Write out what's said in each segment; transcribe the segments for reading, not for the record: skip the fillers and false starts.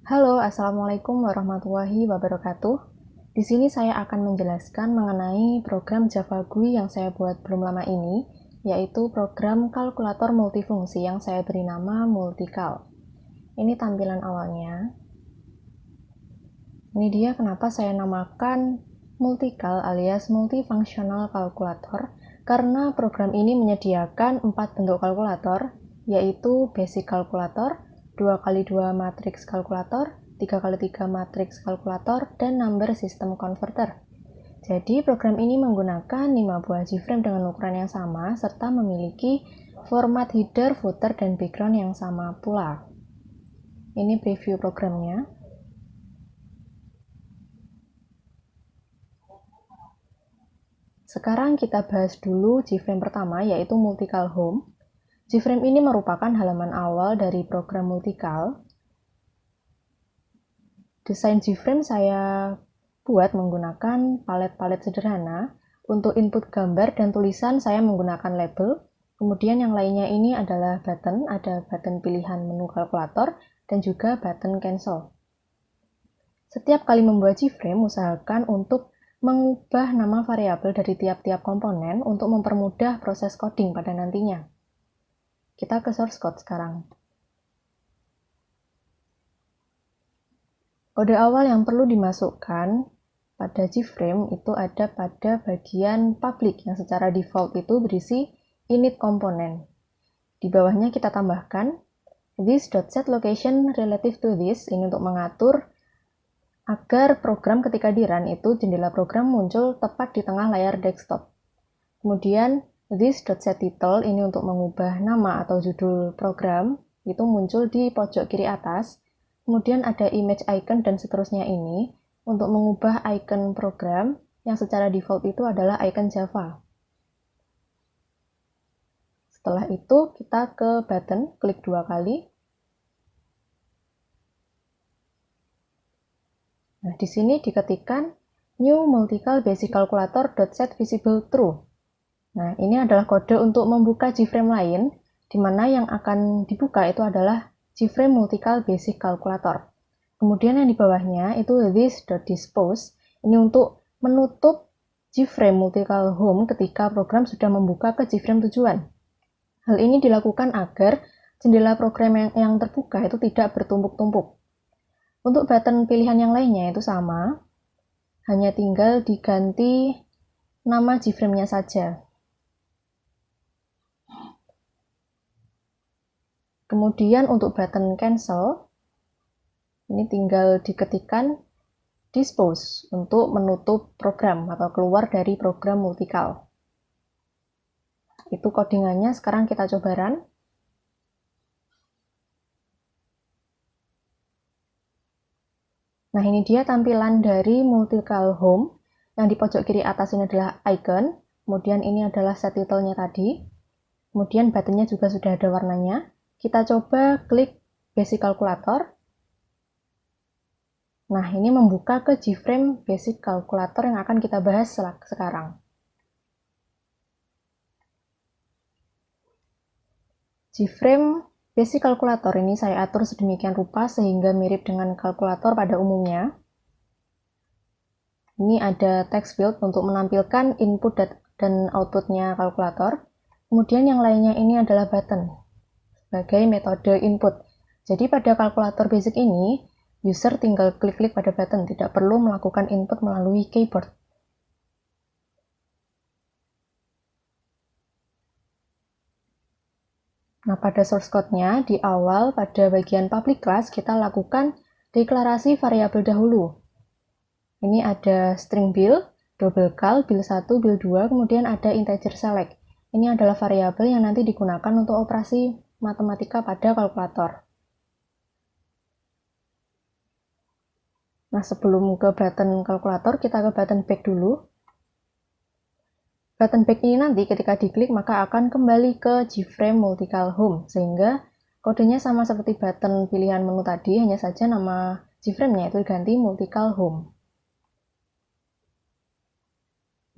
Halo, Assalamualaikum warahmatullahi wabarakatuh. Di sini saya akan menjelaskan mengenai program Java GUI yang saya buat belum lama ini, yaitu program kalkulator multifungsi yang saya beri nama Multical. Ini tampilan awalnya. Ini dia kenapa saya namakan Multical alias Multifunctional Calculator, karena program ini menyediakan 4 bentuk kalkulator, yaitu Basic Calculator, 2x2 Matrix Calculator, 3x3 Matrix Calculator, dan Number System Converter. Jadi program ini menggunakan 5 buah G-frame dengan ukuran yang sama, serta memiliki format header, footer, dan background yang sama pula. Ini preview programnya. Sekarang kita bahas dulu G-frame pertama, yaitu Multical Home. G-frame ini merupakan halaman awal dari program Multical. Desain G-frame saya buat menggunakan palet-palet sederhana. Untuk input gambar dan tulisan saya menggunakan label. Kemudian yang lainnya ini adalah button, ada button pilihan menu kalkulator dan juga button cancel. Setiap kali membuat G-frame, usahakan untuk mengubah nama variabel dari tiap-tiap komponen untuk mempermudah proses coding pada nantinya. Kita ke source code sekarang. Kode awal yang perlu dimasukkan pada G-frame itu ada pada bagian public yang secara default itu berisi init komponen. Di bawahnya kita tambahkan this.setLocation relative to this, ini untuk mengatur agar program ketika di run itu jendela program muncul tepat di tengah layar desktop. Kemudian this.setTitle ini untuk mengubah nama atau judul program, itu muncul di pojok kiri atas. Kemudian ada image icon dan seterusnya ini untuk mengubah icon program yang secara default itu adalah icon Java. Setelah itu kita ke button, klik 2 kali. Nah, di sini diketikkan new multical basic calculator.set visible true. Nah, ini adalah kode untuk membuka G-frame lain, di mana yang akan dibuka itu adalah G-frame multical basic calculator. Kemudian yang di bawahnya itu this.dispose, ini untuk menutup G-frame multical home ketika program sudah membuka ke G-frame tujuan. Hal ini dilakukan agar jendela program yang terbuka itu tidak bertumpuk-tumpuk. Untuk button pilihan yang lainnya itu sama, hanya tinggal diganti nama G-frame-nya saja. Kemudian untuk button cancel, ini tinggal diketikkan dispose untuk menutup program atau keluar dari program Multical. Itu codingannya, sekarang kita coba run. Nah, ini dia tampilan dari Multical Home. Yang di pojok kiri atas ini adalah icon, kemudian ini adalah set title-nya tadi. Kemudian buttonnya juga sudah ada warnanya. Kita coba klik Basic Calculator. Nah, ini membuka ke G-frame Basic Calculator yang akan kita bahas sekarang. G-frame Basic Calculator ini saya atur sedemikian rupa sehingga mirip dengan kalkulator pada umumnya. Ini ada text field untuk menampilkan input dan outputnya kalkulator. Kemudian yang lainnya ini adalah button sebagai metode input. Jadi pada kalkulator basic ini, user tinggal klik-klik pada button, tidak perlu melakukan input melalui keyboard. Nah, pada source code-nya, di awal pada bagian public class, kita lakukan deklarasi variabel dahulu. Ini ada string bill, double cal, bill 1, bill 2, kemudian ada integer select. Ini adalah variabel yang nanti digunakan untuk operasi matematika pada kalkulator. Nah, sebelum ke button kalkulator, kita ke button back dulu. Button back ini nanti ketika diklik maka akan kembali ke G-frame Multical Home, sehingga kodenya sama seperti button pilihan menu tadi, hanya saja nama G-frame-nya itu diganti Multical Home.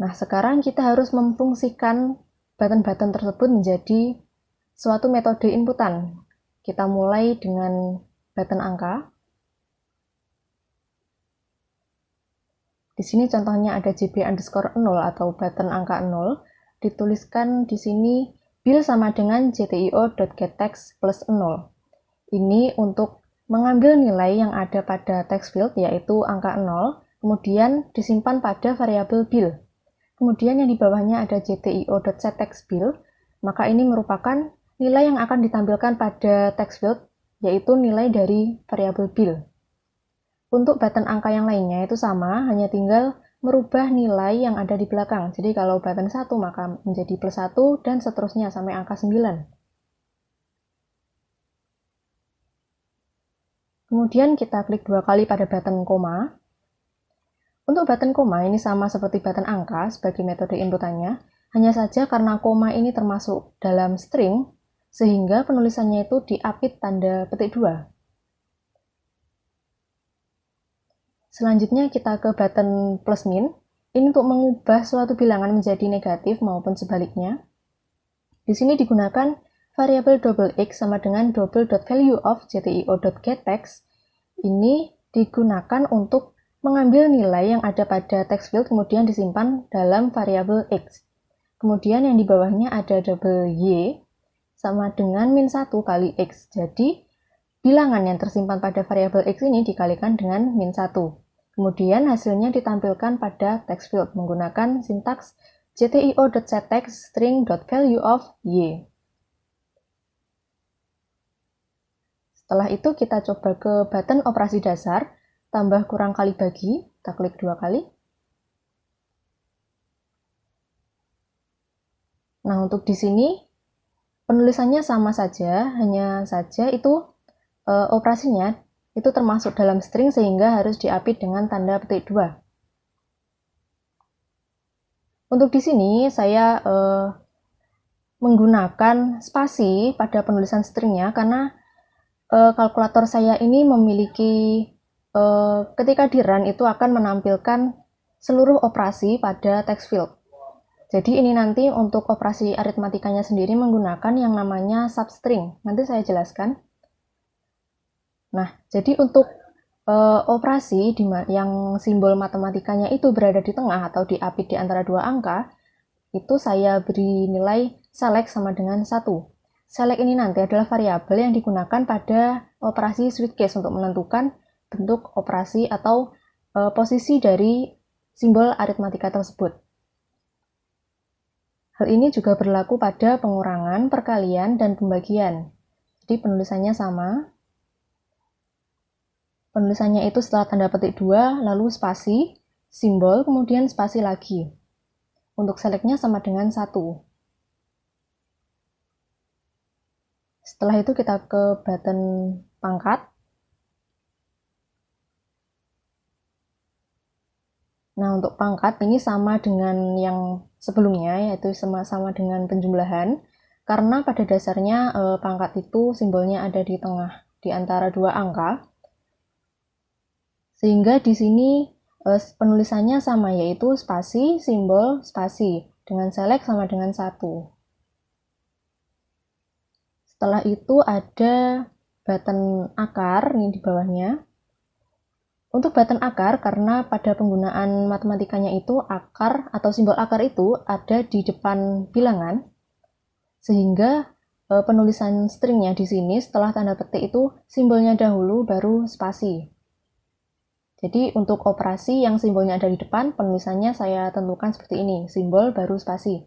Nah, sekarang kita harus memfungsikan button-button tersebut menjadi suatu metode inputan. Kita mulai dengan button angka. Di sini contohnya ada JB_0 atau button angka 0, dituliskan di sini bill sama dengan jtio.getText plus 0. Ini untuk mengambil nilai yang ada pada text field yaitu angka 0, kemudian disimpan pada variabel bill. Kemudian yang di bawahnya ada jtio.setTextBill, maka ini merupakan nilai yang akan ditampilkan pada text field yaitu nilai dari variabel bill. Untuk button angka yang lainnya itu sama, hanya tinggal merubah nilai yang ada di belakang. Jadi kalau button 1 maka menjadi plus 1 dan seterusnya sampai angka 9. Kemudian kita klik 2 kali pada button koma. Untuk button koma ini sama seperti button angka sebagai metode inputannya, hanya saja karena koma ini termasuk dalam string, sehingga penulisannya itu diapit tanda petik 2. Selanjutnya kita ke button plus min. Ini untuk mengubah suatu bilangan menjadi negatif maupun sebaliknya. Di sini digunakan variabel $x sama dengan double.valueOf_jtio.getText. Ini digunakan untuk mengambil nilai yang ada pada text field kemudian disimpan dalam variabel x. Kemudian yang di bawahnya ada double y sama dengan min 1 kali x. Jadi bilangan yang tersimpan pada variabel x ini dikalikan dengan min 1. Kemudian hasilnya ditampilkan pada text field menggunakan sintaks jtio.setText string.valueOf_y. Setelah itu kita coba ke button operasi dasar, tambah kurang kali bagi, kita klik 2 kali. Nah, untuk di sini penulisannya sama saja, hanya saja itu operasinya itu termasuk dalam string sehingga harus diapit dengan tanda petik 2. Untuk di sini saya menggunakan spasi pada penulisan stringnya karena kalkulator saya ini memiliki ketika di run itu akan menampilkan seluruh operasi pada text field. Jadi ini nanti untuk operasi aritmatikanya sendiri menggunakan yang namanya substring. Nanti saya jelaskan. Nah, jadi untuk operasi yang simbol matematikanya itu berada di tengah atau diapit di antara dua angka, itu saya beri nilai select sama dengan 1. Select ini nanti adalah variabel yang digunakan pada operasi switch case untuk menentukan bentuk operasi atau posisi dari simbol aritmatika tersebut. Hal ini juga berlaku pada pengurangan, perkalian, dan pembagian. Jadi penulisannya sama. Penulisannya itu setelah tanda petik 2, lalu spasi, simbol, kemudian spasi lagi. Untuk selectnya sama dengan 1. Setelah itu kita ke button pangkat. Nah, untuk pangkat ini sama dengan yang sebelumnya, yaitu sama-sama dengan penjumlahan. Karena pada dasarnya pangkat itu simbolnya ada di tengah, di antara dua angka. Sehingga di sini penulisannya sama, yaitu spasi, simbol, spasi. Dengan select sama dengan 1. Setelah itu ada button akar, ini di bawahnya. Untuk button akar, karena pada penggunaan matematikanya itu akar atau simbol akar itu ada di depan bilangan, sehingga penulisan stringnya di sini setelah tanda petik itu simbolnya dahulu baru spasi. Jadi untuk operasi yang simbolnya ada di depan, penulisannya saya tentukan seperti ini, simbol baru spasi.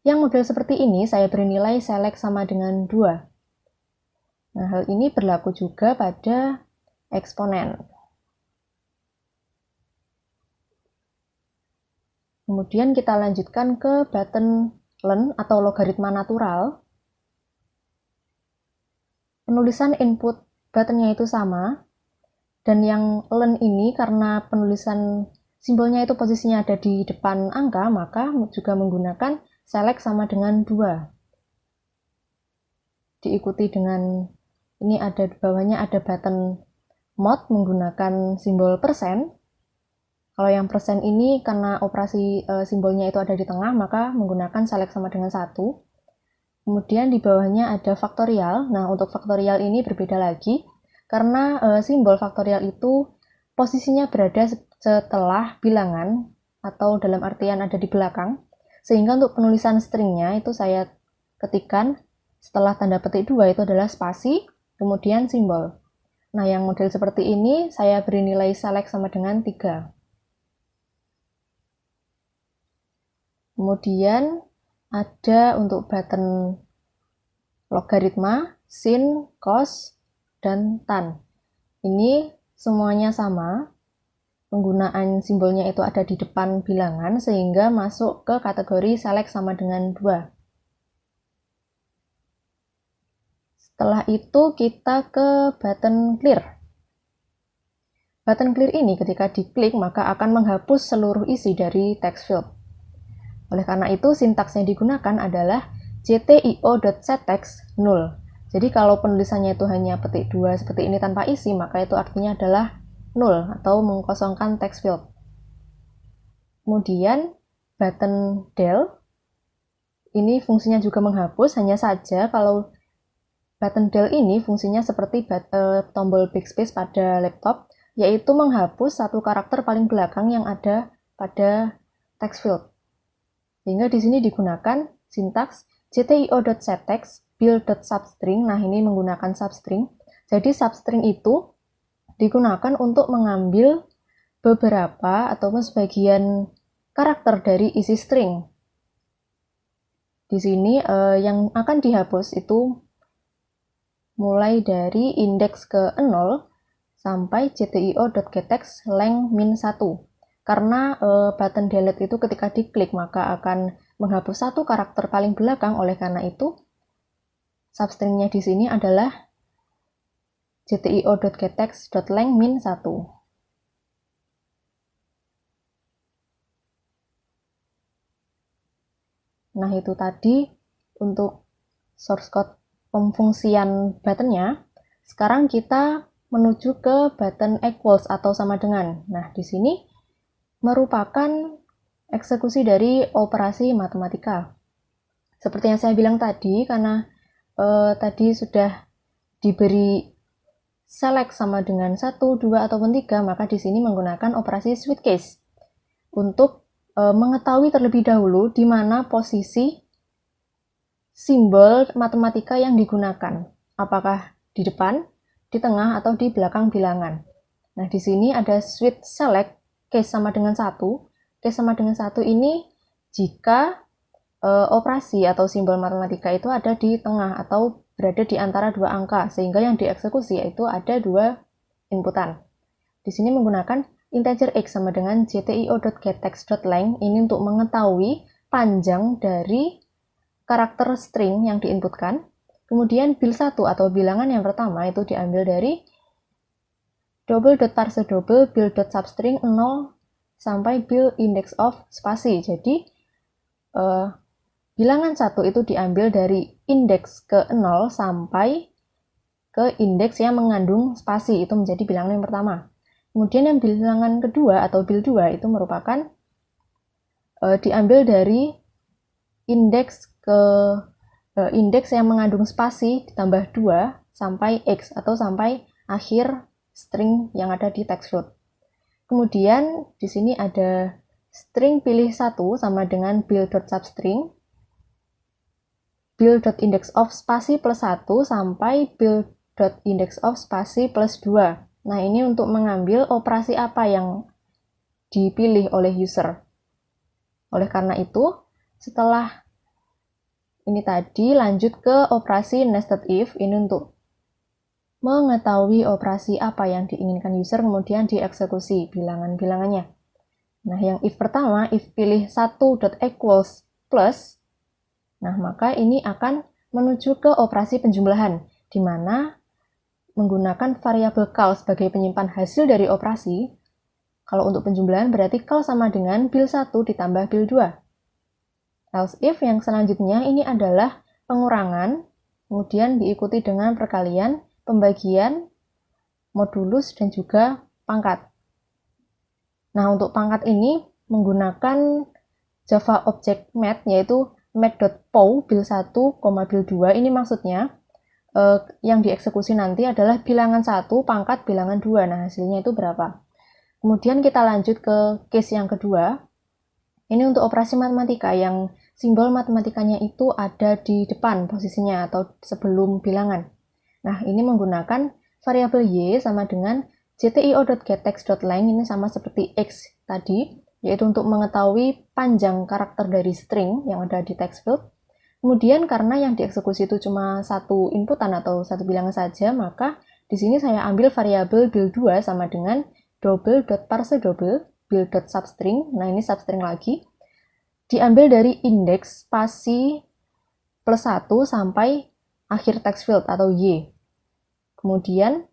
Yang model seperti ini saya beri nilai select sama dengan 2. Nah, hal ini berlaku juga pada eksponen. Kemudian kita lanjutkan ke button len atau logaritma natural. Penulisan input buttonnya itu sama. Dan yang len ini karena penulisan simbolnya itu posisinya ada di depan angka, maka juga menggunakan select sama dengan 2. Diikuti dengan ini ada di bawahnya ada button mod menggunakan simbol persen. Kalau yang persen ini karena operasi simbolnya itu ada di tengah, maka menggunakan select sama dengan 1. Kemudian di bawahnya ada faktorial. Nah, untuk faktorial ini berbeda lagi. Karena simbol faktorial itu posisinya berada setelah bilangan atau dalam artian ada di belakang, sehingga untuk penulisan stringnya itu saya ketikkan setelah tanda petik 2 itu adalah spasi, kemudian simbol. Nah, yang model seperti ini saya beri nilai select sama dengan 3. Kemudian ada untuk button logaritma, sin, cos, dan tan. Ini semuanya sama. Penggunaan simbolnya itu ada di depan bilangan sehingga masuk ke kategori select sama dengan 2. Setelah itu kita ke button clear. Button clear ini ketika diklik maka akan menghapus seluruh isi dari text field. Oleh karena itu sintaks yang digunakan adalah jtio.setText 0. Jadi kalau penulisannya itu hanya petik 2 seperti ini tanpa isi, maka itu artinya adalah 0 atau mengkosongkan text field. Kemudian button del ini fungsinya juga menghapus, hanya saja kalau button del ini fungsinya seperti tombol backspace pada laptop, yaitu menghapus satu karakter paling belakang yang ada pada text field. Sehingga di sini digunakan sintaks jtio.setText build.substring. Nah, ini menggunakan substring. Jadi substring itu digunakan untuk mengambil beberapa atau sebagian karakter dari isi string. Di sini yang akan dihapus itu mulai dari indeks ke 0 sampai jtio.getText length min 1. Karena button delete itu ketika diklik maka akan menghapus satu karakter paling belakang, oleh karena itu substringnya di sini adalah jtio.getText.length min 1. Nah, itu tadi untuk source code pemfungsian buttonnya. Sekarang kita menuju ke button equals atau sama dengan. Nah, di sini merupakan eksekusi dari operasi matematika. Seperti yang saya bilang tadi, karena tadi sudah diberi select sama dengan 1, 2, ataupun 3, maka di sini menggunakan operasi switch case untuk mengetahui terlebih dahulu di mana posisi simbol matematika yang digunakan. Apakah di depan, di tengah, atau di belakang bilangan. Nah, di sini ada switch select case sama dengan 1. Case sama dengan 1 ini jika operasi atau simbol matematika itu ada di tengah atau berada di antara dua angka, sehingga yang dieksekusi yaitu ada dua inputan. Di sini menggunakan integer x sama dengan jtio.getText.length ini untuk mengetahui panjang dari karakter string yang diinputkan. Kemudian bil1 atau bilangan yang pertama itu diambil dari double.parseDouble bil.substring 0 sampai bil index of spasi. Jadi bilangan 1 itu diambil dari indeks ke 0 sampai ke indeks yang mengandung spasi, itu menjadi bilangan yang pertama. Kemudian yang bilangan kedua atau bil 2 itu merupakan diambil dari indeks yang mengandung spasi ditambah 2 sampai x atau sampai akhir string yang ada di text field. Kemudian di sini ada string pilih 1 sama dengan bil.substring bil.index of spasi plus 1 sampai bil.index of spasi plus 2. Nah, ini untuk mengambil operasi apa yang dipilih oleh user. Oleh karena itu, setelah ini tadi lanjut ke operasi nested if, ini untuk mengetahui operasi apa yang diinginkan user kemudian dieksekusi bilangan-bilangannya. Nah, yang if pertama, if pilih 1.equals plus, nah, maka ini akan menuju ke operasi penjumlahan, di mana menggunakan variabel cal sebagai penyimpan hasil dari operasi. Kalau untuk penjumlahan berarti cal sama dengan bil1 ditambah bil2. Else if yang selanjutnya ini adalah pengurangan, kemudian diikuti dengan perkalian, pembagian, modulus, dan juga pangkat. Nah, untuk pangkat ini menggunakan Java Object Math, yaitu math.pow bil1, bil2. Ini maksudnya yang dieksekusi nanti adalah bilangan 1 pangkat bilangan 2. Nah, hasilnya itu berapa? Kemudian kita lanjut ke case yang kedua. Ini untuk operasi matematika yang simbol matematikanya itu ada di depan posisinya atau sebelum bilangan. Nah, ini menggunakan variabel y sama dengan jtio.getText.length, ini sama seperti x tadi, yaitu untuk mengetahui panjang karakter dari string yang ada di text field. Kemudian karena yang dieksekusi itu cuma satu inputan atau satu bilangan saja, maka di sini saya ambil variabel bil2 sama dengan double.parseDouble bil.substring. Nah, ini substring lagi. Diambil dari indeks spasi plus 1 sampai akhir text field atau y. Kemudian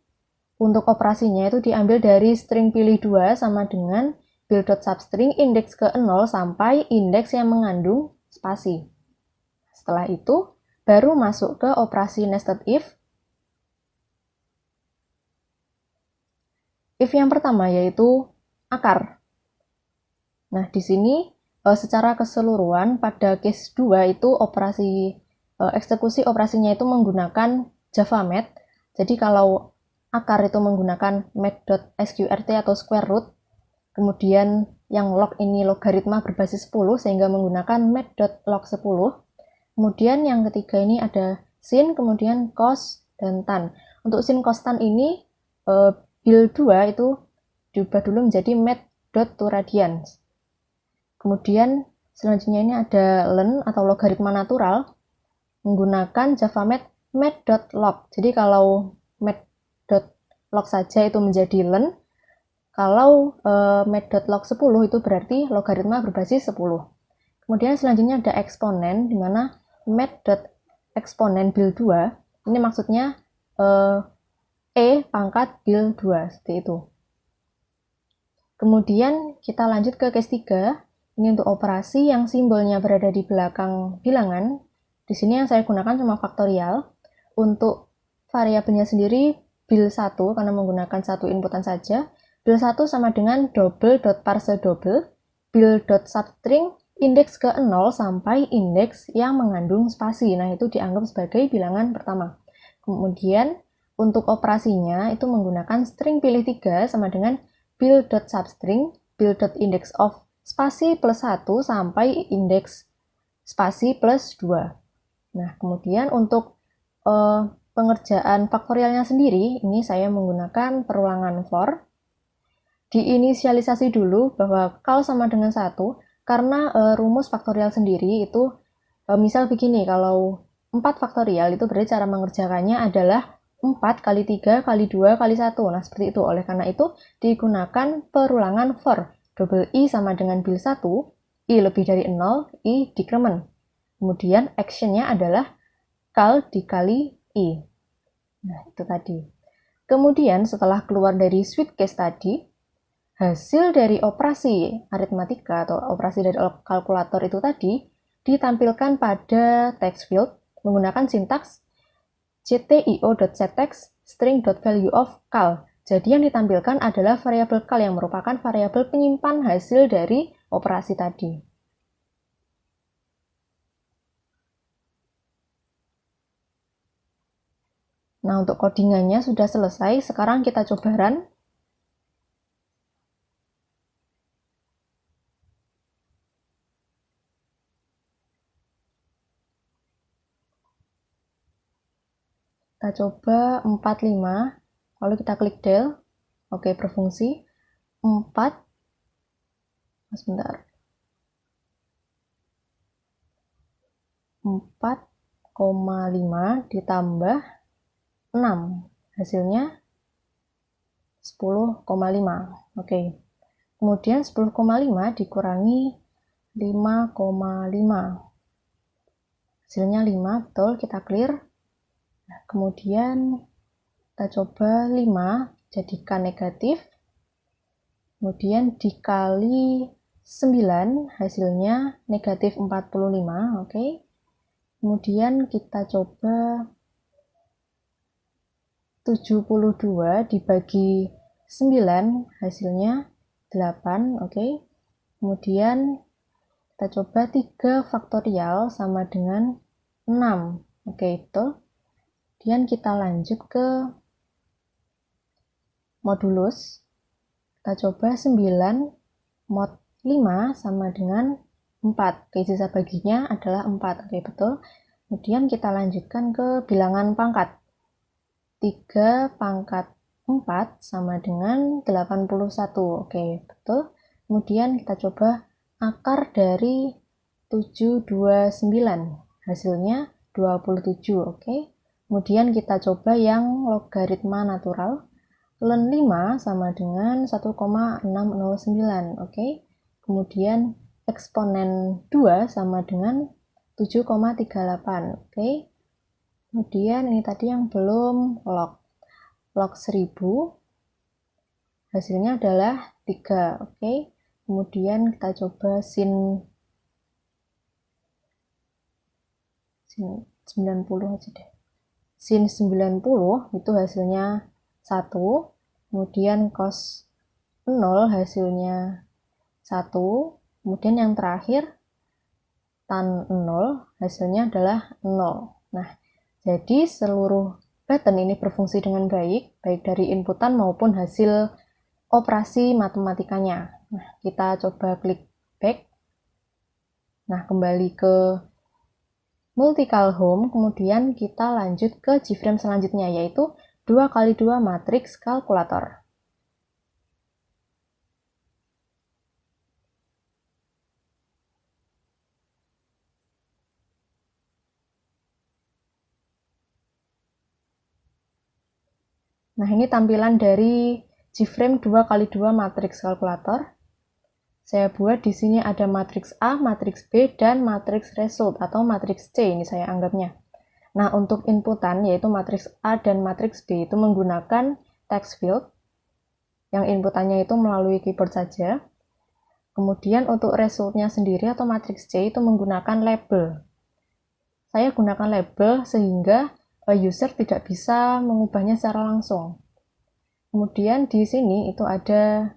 untuk operasinya itu diambil dari string pilih 2 sama dengan bil.substring indeks ke 0 sampai indeks yang mengandung spasi. Setelah itu baru masuk ke operasi nested if. If yang pertama yaitu akar. Nah, di sini secara keseluruhan pada case 2 itu eksekusi operasinya itu menggunakan Java Math. Jadi kalau akar itu menggunakan math.sqrt atau square root, kemudian yang log ini logaritma berbasis 10 sehingga menggunakan math.log10. Kemudian yang ketiga ini ada sin, kemudian cos, dan tan. Untuk sin, cos, tan ini bil2 itu diubah dulu menjadi math.toradians. Kemudian selanjutnya ini ada len atau logaritma natural menggunakan Java Math math.log. Jadi kalau math.log saja itu menjadi len, kalau math.log10 itu berarti logaritma berbasis 10. Kemudian selanjutnya ada eksponen, di mana math.exponen bil2, ini maksudnya pangkat bil2, seperti itu. Kemudian kita lanjut ke case 3, ini untuk operasi yang simbolnya berada di belakang bilangan. Di sini yang saya gunakan cuma faktorial. Untuk variabelnya sendiri bil1 karena menggunakan satu inputan saja. Bil1 sama dengan double.parseDouble bil.substring indeks ke 0 sampai indeks yang mengandung spasi. Nah, itu dianggap sebagai bilangan pertama. Kemudian untuk operasinya itu menggunakan string pilih 3 sama dengan bil.substring bil.index of spasi plus 1 sampai indeks spasi plus 2. Nah, kemudian untuk pengerjaan faktorialnya sendiri, ini saya menggunakan perulangan for. Diinisialisasi dulu bahwa kal sama dengan 1, karena rumus faktorial sendiri itu misal begini, kalau 4 faktorial itu berarti cara mengerjakannya adalah 4 kali 3 kali 2 kali 1. Nah, seperti itu. Oleh karena itu digunakan perulangan for. Double I sama dengan bil1, I lebih dari 0, I decrement. Kemudian actionnya adalah kal dikali I. Nah, itu tadi. Kemudian setelah keluar dari switch case tadi, hasil dari operasi aritmatika atau operasi dari kalkulator itu tadi ditampilkan pada text field menggunakan sintaks jtio.setText string.valueOfCal. Jadi yang ditampilkan adalah variabel cal yang merupakan variabel penyimpan hasil dari operasi tadi. Nah, untuk codingannya sudah selesai. Sekarang kita coba run. Kita coba 45, lalu kita klik del. Oke, berfungsi. 4, sebentar. 4,5 ditambah 6. Hasilnya 10,5. Oke. Kemudian 10,5 dikurangi 5,5. Hasilnya 5, betul, kita clear. Nah, kemudian kita coba 5 jadikan negatif. Kemudian dikali 9, hasilnya negatif 45, oke. Kemudian kita coba 72 dibagi 9, hasilnya 8, oke. Kemudian kita coba 3 faktorial sama dengan 6, oke, betul. Kemudian kita lanjut ke modulus. Kita coba 9 mod 5 sama dengan 4. Oke, sisa baginya adalah 4. Oke, betul. Kemudian kita lanjutkan ke bilangan pangkat. 3 pangkat 4 sama dengan 81. Oke, betul. Kemudian kita coba akar dari 729. Hasilnya 27. Oke. Kemudian kita coba yang logaritma natural. Ln 5 sama dengan 1,609. Oke. Kemudian eksponen 2 sama dengan 7,38. Oke. Kemudian ini tadi yang belum log. Log 1000 hasilnya adalah 3. Oke. Kemudian kita coba sin 90 aja deh. Sin 90 itu hasilnya 1. Kemudian cos 0 hasilnya 1. Kemudian yang terakhir tan 0 hasilnya adalah 0. Nah, jadi seluruh button ini berfungsi dengan baik dari inputan maupun hasil operasi matematikanya. Nah, kita coba klik back. Nah, kembali ke Multical Home, kemudian kita lanjut ke Gframe selanjutnya, yaitu 2x2 matriks kalkulator. Nah, ini tampilan dari Gframe 2x2 matriks kalkulator. Saya buat di sini ada matriks A, matriks B, dan matriks result atau matriks C, ini saya anggapnya. Nah, untuk inputan yaitu matriks A dan matriks B itu menggunakan text field yang inputannya itu melalui keyboard saja. Kemudian untuk resultnya sendiri atau matriks C itu menggunakan label. Saya gunakan label sehingga user tidak bisa mengubahnya secara langsung. Kemudian di sini itu ada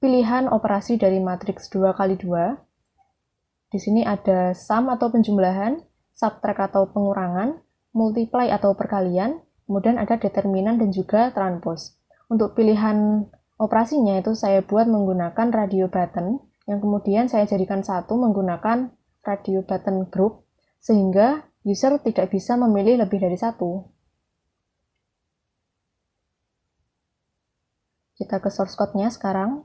pilihan operasi dari matriks 2x2. Di sini ada sum atau penjumlahan, subtract atau pengurangan, multiply atau perkalian, kemudian ada determinan dan juga transpose. Untuk pilihan operasinya itu saya buat menggunakan radio button, yang kemudian saya jadikan satu menggunakan radio button group, sehingga user tidak bisa memilih lebih dari satu. Kita ke source code-nya sekarang.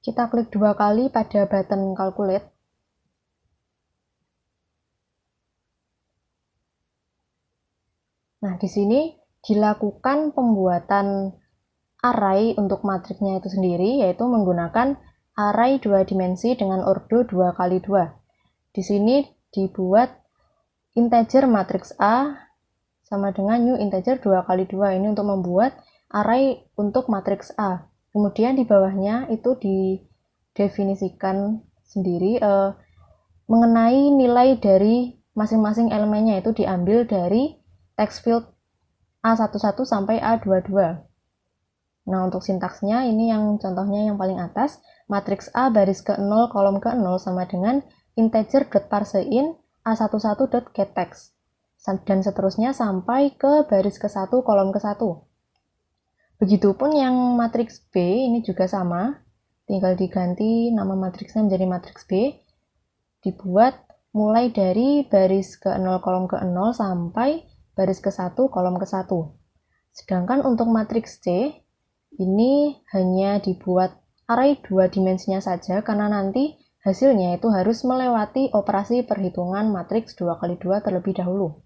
Kita klik 2 kali pada button calculate. Nah, di sini dilakukan pembuatan array untuk matriksnya itu sendiri, yaitu menggunakan array 2 dimensi dengan ordo 2x2. Di sini dibuat integer matriks A sama dengan new integer 2x2. Ini untuk membuat array untuk matriks A. Kemudian di bawahnya itu didefinisikan sendiri mengenai nilai dari masing-masing elemennya, itu diambil dari text field A11 sampai A22. Nah, untuk sintaksnya ini yang contohnya yang paling atas, matriks A baris ke-0 kolom ke-0 sama dengan integer.parseIn A11.getText. Dan seterusnya sampai ke baris ke-1 kolom ke-1. Begitupun yang matriks B ini juga sama, tinggal diganti nama matriksnya menjadi matriks B, dibuat mulai dari baris ke-0 kolom ke-0 sampai baris ke-1 kolom ke-1. Sedangkan untuk matriks C, ini hanya dibuat array 2 dimensinya saja karena nanti hasilnya itu harus melewati operasi perhitungan matriks 2x2 terlebih dahulu.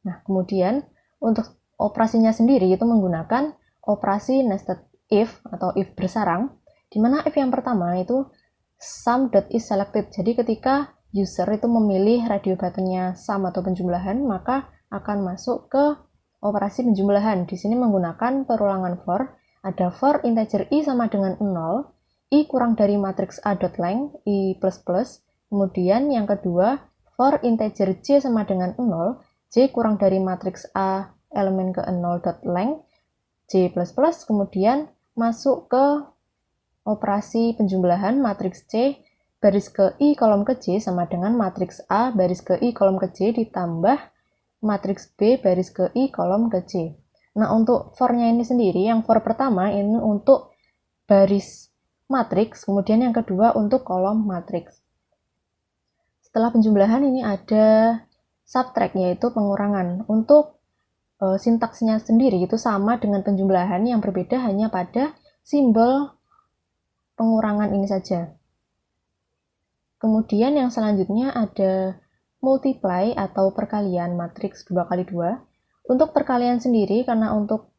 Nah, kemudian untuk operasinya sendiri itu menggunakan operasi nested if atau if bersarang, di mana if yang pertama itu sum.isSelected. Jadi ketika user itu memilih radio buttonnya sum atau penjumlahan, maka akan masuk ke operasi penjumlahan. Di sini menggunakan perulangan for, ada for integer i sama dengan 0, i kurang dari matriks a.length, i++, kemudian yang kedua for integer j sama dengan 0, j kurang dari matriks a elemen ke-0.length, j++, kemudian masuk ke operasi penjumlahan matriks C baris ke I kolom ke J sama dengan matriks A baris ke I kolom ke J ditambah matriks B baris ke I kolom ke J. Nah, untuk for-nya ini sendiri, yang for pertama ini untuk baris matriks, kemudian yang kedua untuk kolom matriks. Setelah penjumlahan ini ada subtract, yaitu pengurangan. Untuk sintaksnya sendiri itu sama dengan penjumlahan, yang berbeda hanya pada simbol pengurangan ini saja. Kemudian yang selanjutnya ada multiply atau perkalian matriks 2 kali 2. Untuk perkalian sendiri, karena untuk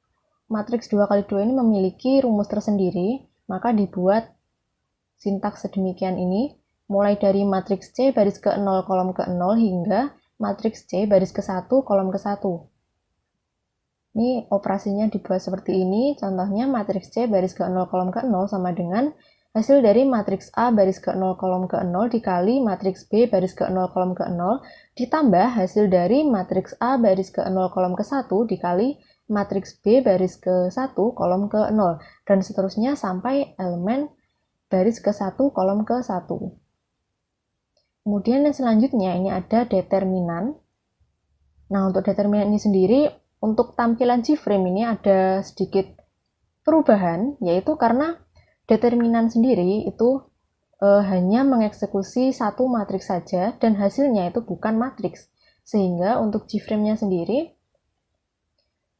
matriks 2 kali 2 ini memiliki rumus tersendiri, maka dibuat sintaks sedemikian ini, mulai dari matriks C baris ke 0 kolom ke 0 hingga matriks C baris ke 1 kolom ke 1. Ini operasinya dibuat seperti ini, contohnya matriks C baris ke 0 kolom ke 0 sama dengan hasil dari matriks A baris ke 0 kolom ke 0 dikali matriks B baris ke 0 kolom ke 0 ditambah hasil dari matriks A baris ke 0 kolom ke 1 dikali matriks B baris ke 1 kolom ke 0 dan seterusnya sampai elemen baris ke 1 kolom ke 1. Kemudian yang selanjutnya ini ada determinan. Nah, untuk determinan ini sendiri untuk tampilan G-frame ini ada sedikit perubahan, yaitu karena determinan sendiri itu hanya mengeksekusi satu matriks saja dan hasilnya itu bukan matriks. Sehingga untuk G-frame-nya sendiri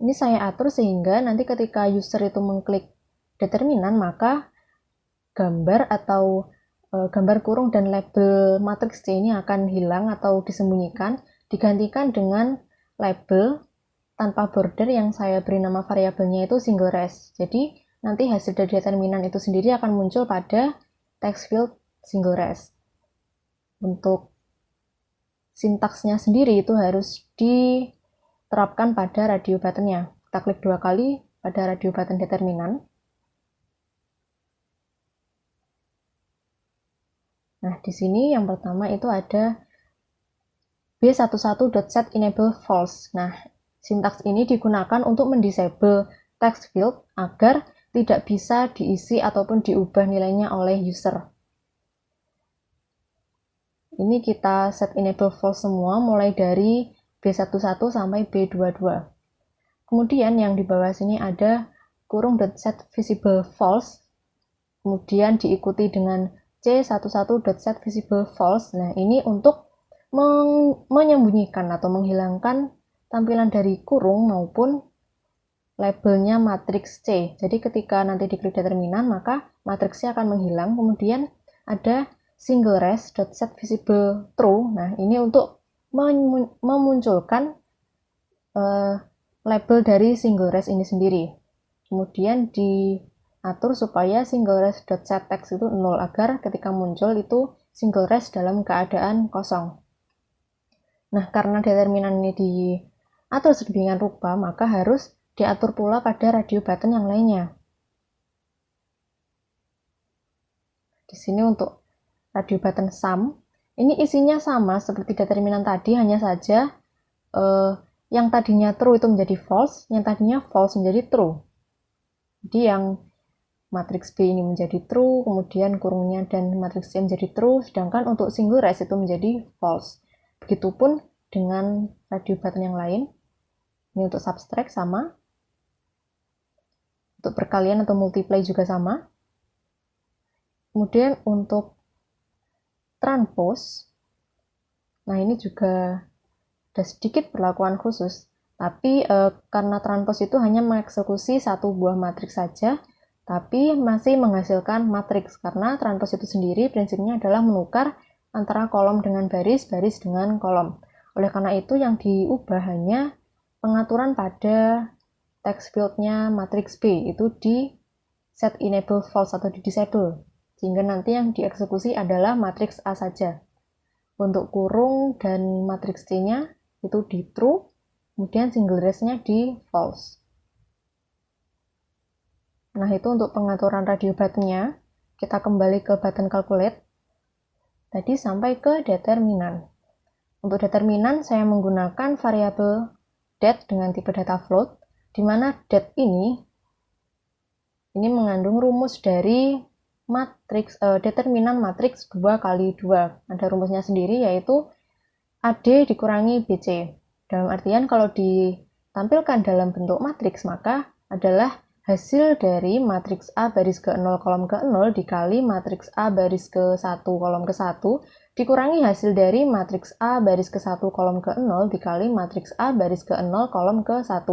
ini saya atur sehingga nanti ketika user itu mengklik determinan maka gambar atau gambar kurung dan label matriks C ini akan hilang atau disembunyikan, digantikan dengan label tanpa border yang saya beri nama variabelnya itu single res. Jadi nanti hasil dari determinan itu sendiri akan muncul pada text field single res. Untuk sintaksnya sendiri itu harus diterapkan pada radio button-nya. Kita klik 2 kali pada radio button determinan. Nah, di sini yang pertama itu ada b11.setEnableFalse. Nah, sintaks ini digunakan untuk mendisable text field agar tidak bisa diisi ataupun diubah nilainya oleh user. Ini kita set enable false semua mulai dari B11 sampai B22. Kemudian yang di bawah sini ada kurung .set visible false. Kemudian diikuti dengan C11.set visible false. Nah, ini untuk menyembunyikan atau menghilangkan tampilan dari kurung maupun labelnya matriks C. Jadi ketika nanti diklik determinan maka matriksnya akan menghilang. Kemudian ada single res.set visible true. Nah, ini untuk memunculkan label dari single res ini sendiri. Kemudian diatur supaya single res.set text itu 0 agar ketika muncul itu single res dalam keadaan kosong. Nah, karena determinan ini diatur sedemikian rupa, maka harus diatur pula pada radio button yang lainnya. Di sini untuk radio button sum, ini isinya sama seperti determinan tadi, hanya saja yang tadinya true itu menjadi false, yang tadinya false menjadi true. Jadi yang matriks B ini menjadi true, kemudian kurungnya dan matriks C menjadi true, sedangkan untuk single res itu menjadi false. Begitupun dengan radio button yang lain. Ini untuk subtract sama. Untuk perkalian atau multiply juga sama. Kemudian untuk transpose, nah ini juga ada sedikit perlakuan khusus. Tapi karena transpose itu hanya mengeksekusi satu buah matriks saja, tapi masih menghasilkan matriks. Karena transpose itu sendiri prinsipnya adalah menukar antara kolom dengan baris, baris dengan kolom. Oleh karena itu yang diubah hanya pengaturan pada text field-nya matriks B itu di set enable false atau di disable, sehingga nanti yang dieksekusi adalah matriks A saja. Untuk kurung dan matriks C-nya itu di true, kemudian single res-nya di false. Nah, itu untuk pengaturan radio button-nya. Kita kembali ke button calculate. Tadi sampai ke determinan. Untuk determinan saya menggunakan variabel date dengan tipe data float, di mana date ini mengandung rumus dari determinan matriks 2 kali 2. Ada rumusnya sendiri, yaitu AD dikurangi BC. Dalam artian kalau ditampilkan dalam bentuk matriks, maka adalah hasil dari matriks A baris ke-0 kolom ke-0 dikali matriks A baris ke-1 kolom ke-1 dikurangi hasil dari matriks A baris ke-1 kolom ke-0 dikali matriks A baris ke-0 kolom ke-1.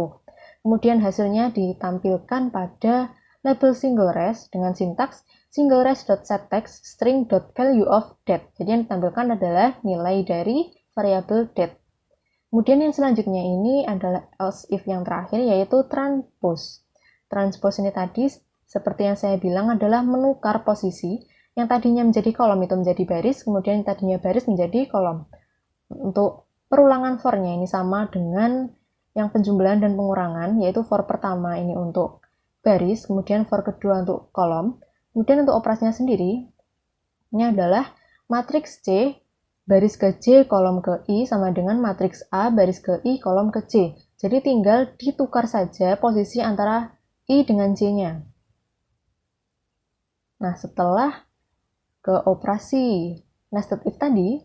Kemudian hasilnya ditampilkan pada label single res dengan sintaks single res.setText string.valueOf_date. Jadi yang ditampilkan adalah nilai dari variabel date. Kemudian yang selanjutnya ini adalah else if yang terakhir, yaitu transpose. Transpose ini tadi seperti yang saya bilang adalah menukar posisi yang tadinya menjadi kolom itu menjadi baris, kemudian yang tadinya baris menjadi kolom. Untuk perulangan for-nya ini sama dengan yang penjumlahan dan pengurangan, yaitu for pertama ini untuk baris, kemudian for kedua untuk kolom. Kemudian untuk operasinya sendiri, ini adalah matriks C baris ke J kolom ke I sama dengan matriks A baris ke I kolom ke J. Jadi tinggal ditukar saja posisi antara I dengan J-nya. Nah, setelah ke operasi nested if tadi,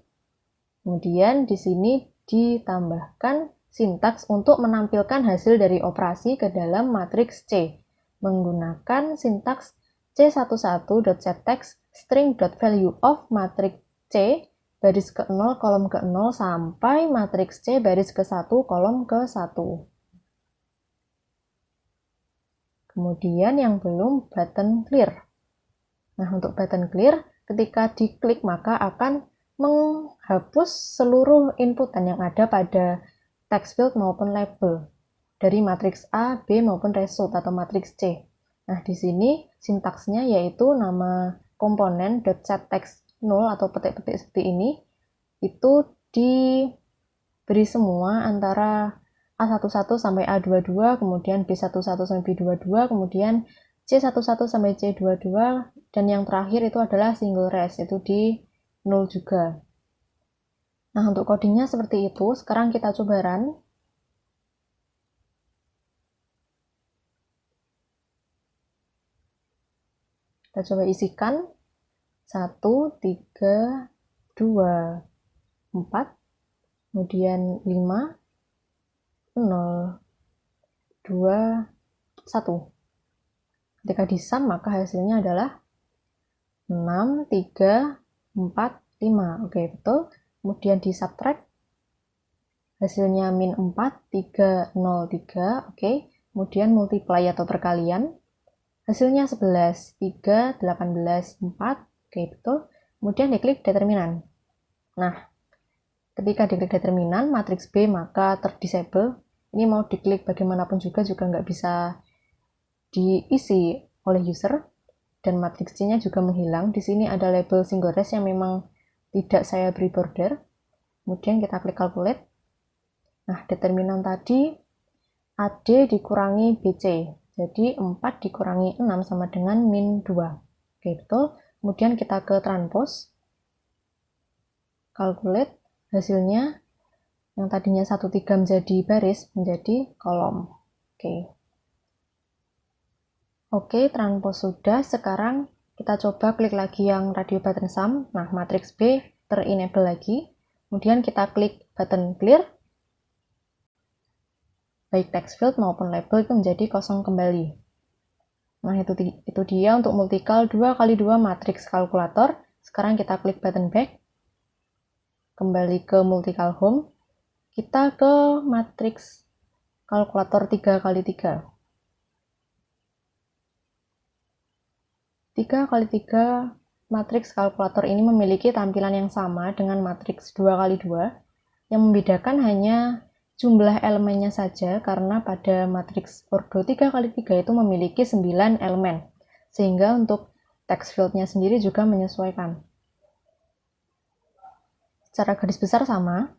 kemudian di sini ditambahkan sintaks untuk menampilkan hasil dari operasi ke dalam matriks C menggunakan sintaks c11.setText string.valueOf matriks C baris ke-0 kolom ke-0 sampai matriks C baris ke-1 kolom ke-1. Kemudian yang belum button clear. Nah, untuk button clear, ketika diklik maka akan menghapus seluruh inputan yang ada pada text field maupun label dari matriks A, B maupun result atau matriks C. Nah, di sini sintaksnya yaitu nama komponen .setText 0 atau petik-petik seperti ini itu diberi semua antara A11 sampai A22, kemudian B11 sampai B22, kemudian C11 sampai C22, dan yang terakhir itu adalah single res, itu di 0 juga. Nah, untuk codingnya seperti itu. Sekarang kita coba run. Kita coba isikan 1, 3, 2, 4, kemudian 5, 0, 2, 1. Ketika disum maka hasilnya adalah 6, 3, 4, 5. Oke, betul. Kemudian di subtract hasilnya min 4, 3, 0, 3. Oke. Kemudian multiply atau perkalian. Hasilnya 11, 3, 18, 4. Oke, betul. Kemudian diklik determinan. Nah, ketika diklik determinan, matriks B maka terdisable. Ini mau diklik bagaimanapun juga nggak bisa diisi oleh user. Dan matriks C-nya juga menghilang. Di sini ada label single res yang memang tidak saya beri border. Kemudian kita klik calculate. Nah, determinan tadi AD dikurangi BC. Jadi 4 dikurangi 6 sama dengan min 2. Oke, betul. Kemudian kita ke transpose. Calculate. Hasilnya yang tadinya 13 menjadi baris menjadi kolom. Oke, transpose sudah. Sekarang kita coba klik lagi yang radio button sum. Nah, matriks B ter-enable lagi. Kemudian kita klik button clear. Baik text field maupun label itu menjadi kosong kembali. Nah, itu dia untuk multical 2x2 matriks kalkulator. Sekarang kita klik button back. Kembali ke multical home. Kita ke matriks kalkulator 3x3. 3x3 matriks kalkulator ini memiliki tampilan yang sama dengan matriks 2x2. Yang membedakan hanya jumlah elemennya saja, karena pada matriks ordo 3x3 itu memiliki 9 elemen, sehingga untuk text field-nya sendiri juga menyesuaikan. Secara garis besar sama.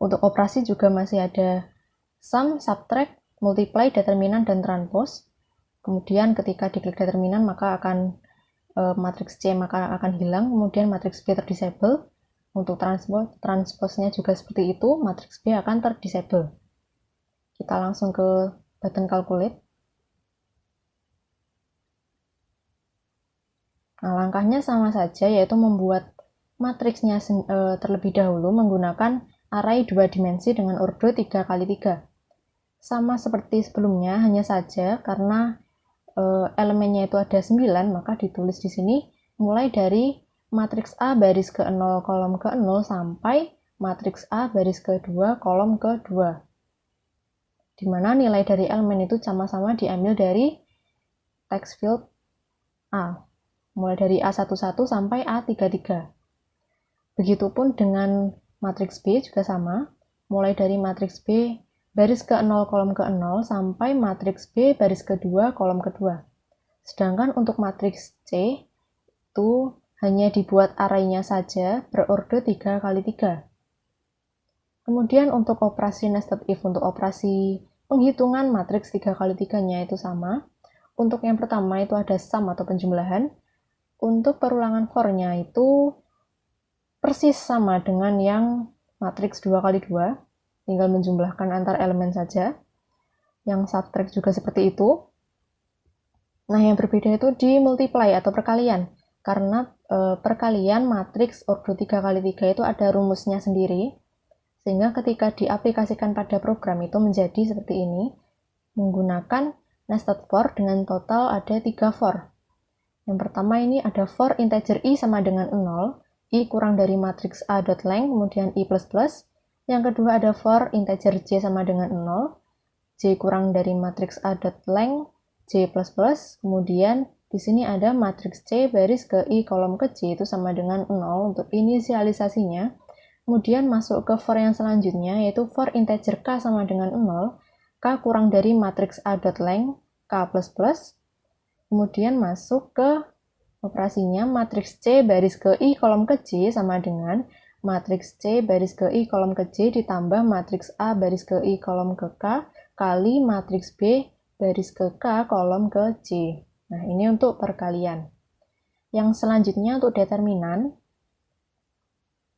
Untuk operasi juga masih ada sum, subtract, multiply, determinan, dan transpose. Kemudian ketika diklik determinan maka akan matriks C maka akan hilang, kemudian matriks B terdisable. Untuk transpose-nya juga seperti itu, matriks B akan terdisable. Kita langsung ke button calculate. Nah, langkahnya sama saja, yaitu membuat matriksnya terlebih dahulu menggunakan array 2 dimensi dengan ordo 3x3. Sama seperti sebelumnya, hanya saja karena elemennya itu ada 9, maka ditulis di sini mulai dari matriks A baris ke-0 kolom ke-0 sampai matriks A baris ke-2 kolom ke-2. Di mana nilai dari elemen itu sama-sama diambil dari text field A. Mulai dari A11 sampai A33. Begitupun dengan matriks B juga sama, mulai dari matriks B baris ke-0 kolom ke-0 sampai matriks B baris ke-2 kolom ke-2. Sedangkan untuk matriks C itu hanya dibuat array-nya saja berordo 3x3. Kemudian untuk operasi nested if, untuk operasi penghitungan matriks 3x3-nya itu sama. Untuk yang pertama itu ada sum atau penjumlahan. Untuk perulangan for-nya itu persis sama dengan yang matriks 2x2, tinggal menjumlahkan antar elemen saja. Yang subtract juga seperti itu. Nah, yang berbeda itu di multiply atau perkalian. Karena perkalian matriks ordo 3x3 itu ada rumusnya sendiri. Sehingga ketika diaplikasikan pada program itu menjadi seperti ini. Menggunakan nested for dengan total ada 3 for. Yang pertama ini ada for integer i sama dengan 0, i kurang dari matriks a.length, kemudian i++. Yang kedua ada for integer j sama dengan 0, j kurang dari matriks a.length, j++. Kemudian di sini ada matriks c baris ke i kolom ke j itu sama dengan 0 untuk inisialisasinya. Kemudian masuk ke for yang selanjutnya yaitu for integer k sama dengan 0, k kurang dari matriks a.length, k++. Kemudian masuk ke operasinya matriks C baris ke I kolom ke J sama dengan matriks C baris ke I kolom ke J ditambah matriks A baris ke I kolom ke K kali matriks B baris ke K kolom ke J. Nah, ini untuk perkalian. Yang selanjutnya untuk determinan.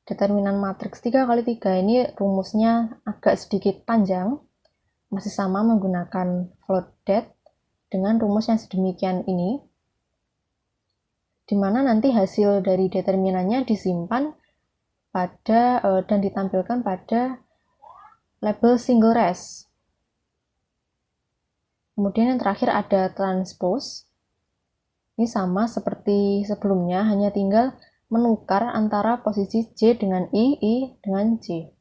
Determinan matriks 3x3 ini rumusnya agak sedikit panjang. Masih sama menggunakan float det dengan rumus yang sedemikian ini, di mana nanti hasil dari determinannya disimpan pada dan ditampilkan pada label single res. Kemudian yang terakhir ada transpose. Ini sama seperti sebelumnya, hanya tinggal menukar antara posisi J dengan I dengan J.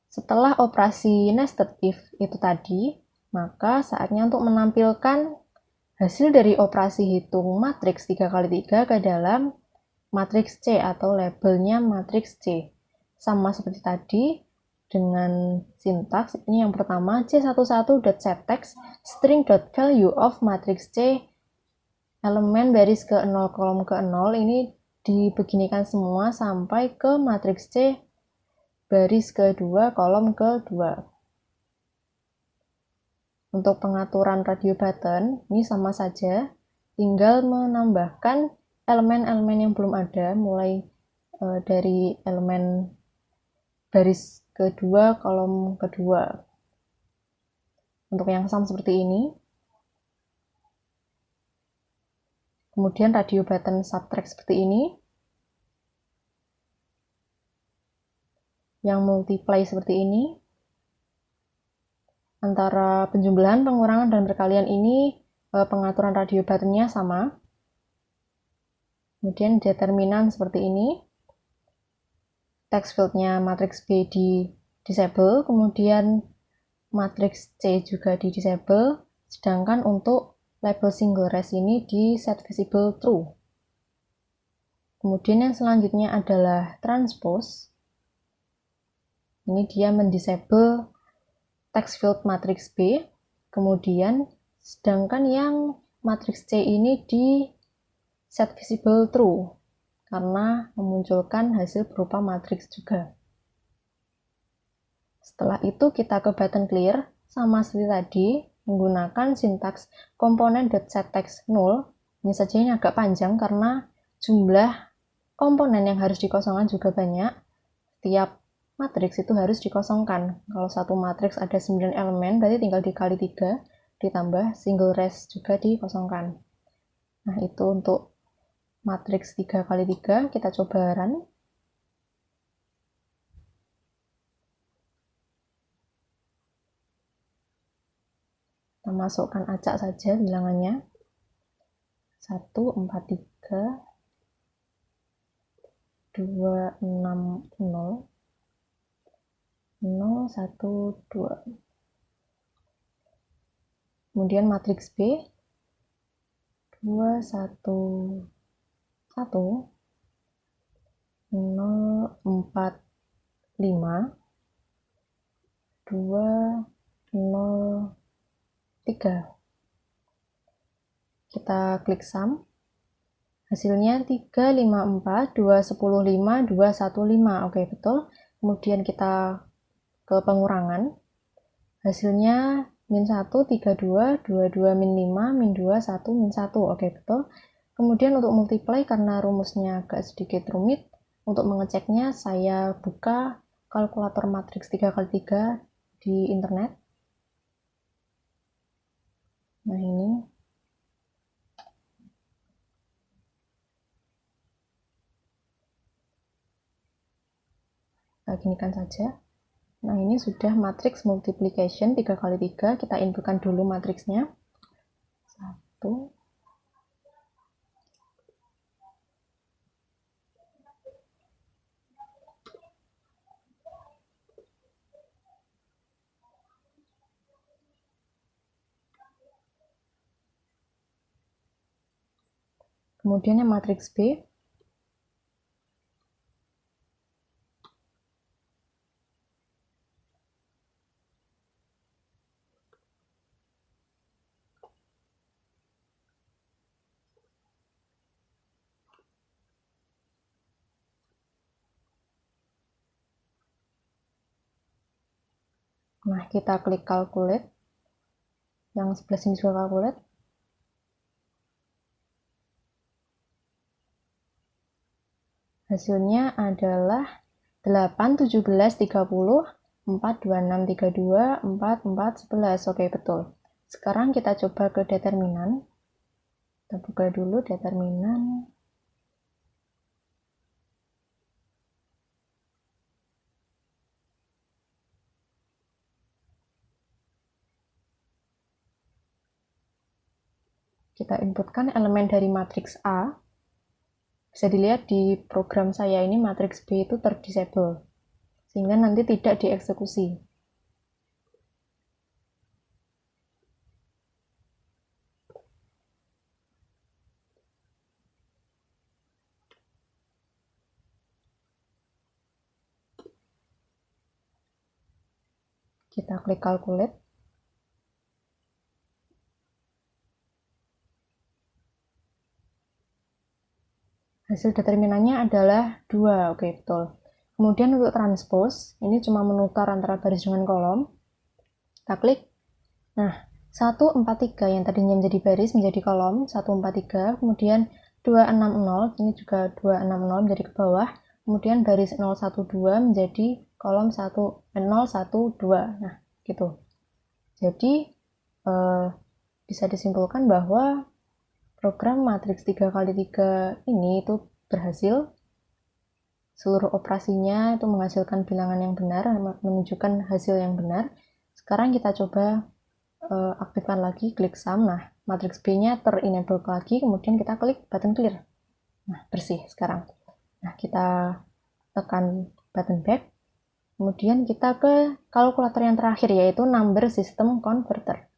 Setelah operasi nested if itu tadi, maka saatnya untuk menampilkan hasil dari operasi hitung matriks 3x3 ke dalam matriks C atau labelnya matriks C. Sama seperti tadi dengan sintaks. Ini yang pertama c11.setText string.value of matriks C elemen baris ke-0 kolom ke-0 ini dibeginikan semua sampai ke matriks C baris ke-2 kolom ke-2. Untuk pengaturan radio button, ini sama saja, tinggal menambahkan elemen-elemen yang belum ada, mulai dari elemen baris ke-2 kolom ke-2. Untuk yang sum seperti ini. Kemudian radio button subtract seperti ini. Yang multiply seperti ini. Antara penjumlahan, pengurangan, dan perkalian ini pengaturan radio buttonnya sama. Kemudian determinan seperti ini. Text fieldnya matriks B di disable, kemudian matriks C juga di disable, sedangkan untuk label single res ini di set visible true. Kemudian yang selanjutnya adalah transpose. Ini dia mendisable text field matriks B, kemudian sedangkan yang matriks C ini di set visible true karena memunculkan hasil berupa matriks juga. Setelah itu kita ke button clear sama seperti tadi menggunakan sintaks komponen.setText null. Ini saja ini agak panjang karena jumlah komponen yang harus dikosongkan juga banyak. Tiap matriks itu harus dikosongkan. Kalau satu matriks ada 9 elemen, berarti tinggal dikali 3, ditambah single res juga dikosongkan. Nah, itu untuk matriks 3x3, kita coba run. Kita masukkan acak saja bilangannya. 1, 4, 3, 2, 6, 0, 0, 1, 2. Kemudian matriks B, 2, 1, 1, 0, 4, 5, 2, 0, 3. Kita klik sum. Hasilnya 3, 5, 4, 2, 10, 5, 2, 1, 5. Oke, betul. Kemudian kita ke pengurangan. Hasilnya min 1, 3, 2, 2, 2, min 5, min 2, 1, min 1. Oke, betul. Kemudian untuk multiply, karena rumusnya agak sedikit rumit, untuk mengeceknya saya buka kalkulator matriks 3x3 di internet. Nah, ini. Kita ginikan saja. Nah, ini sudah matriks multiplication 3x3. Kita inputkan dulu matriksnya. 1. Kemudian yang matriks B. Nah, kita klik calculate. Yang sebelah sini juga calculate. Hasilnya adalah 8, 17, 30, 4, 26, 32, 4, 4, 11. Oke, betul. Sekarang kita coba ke determinan. Kita buka dulu determinan. Kita inputkan elemen dari matriks A. Bisa dilihat di program saya ini matriks B itu terdisable, sehingga nanti tidak dieksekusi. Kita klik calculate. Hasil determinannya adalah 2, oke betul. Kemudian untuk transpose, ini cuma menukar antara baris dengan kolom. Kita klik. Nah, 1, 4, 3 yang tadinya menjadi baris menjadi kolom, 1, 4, 3. Kemudian 2, 6, 0, ini juga 2, 6, 0 menjadi ke bawah. Kemudian baris 0, 1, 2 menjadi kolom 0, 1, 2. Nah, gitu. Jadi, bisa disimpulkan bahwa program matriks 3x3 ini itu berhasil. Seluruh operasinya itu menghasilkan bilangan yang benar, menunjukkan hasil yang benar. Sekarang kita coba aktifkan lagi, klik sum. Nah, matriks B-nya ter-enable lagi, kemudian kita klik button clear. Nah, bersih sekarang. Nah, kita tekan button back. Kemudian kita ke kalkulator yang terakhir, yaitu number system converter.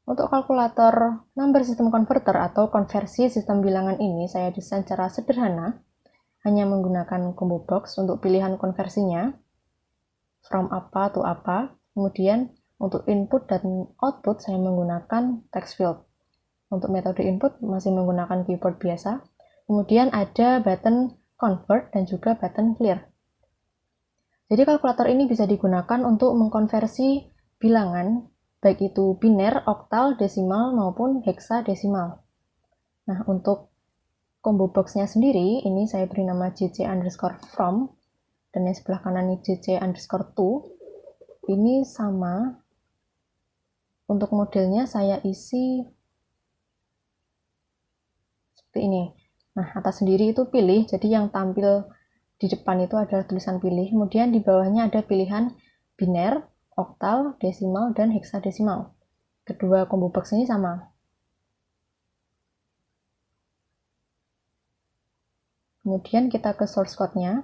Untuk kalkulator number system converter atau konversi sistem bilangan ini saya desain secara sederhana, hanya menggunakan combo box untuk pilihan konversinya, from apa to apa. Kemudian untuk input dan output saya menggunakan text field. Untuk metode input masih menggunakan keyboard biasa. Kemudian ada button convert dan juga button clear. Jadi kalkulator ini bisa digunakan untuk mengkonversi bilangan baik itu biner, oktal, desimal, maupun heksadesimal. Nah, untuk combo box-nya sendiri, ini saya beri nama jc_from, dan yang sebelah kanan ini jc_to. Ini sama Untuk modelnya saya isi seperti ini. Nah, atas sendiri itu pilih, jadi yang tampil di depan itu adalah tulisan pilih, kemudian di bawahnya ada pilihan biner, oktal, desimal, dan heksadesimal. Kedua combo box ini sama. Kemudian kita ke source code-nya.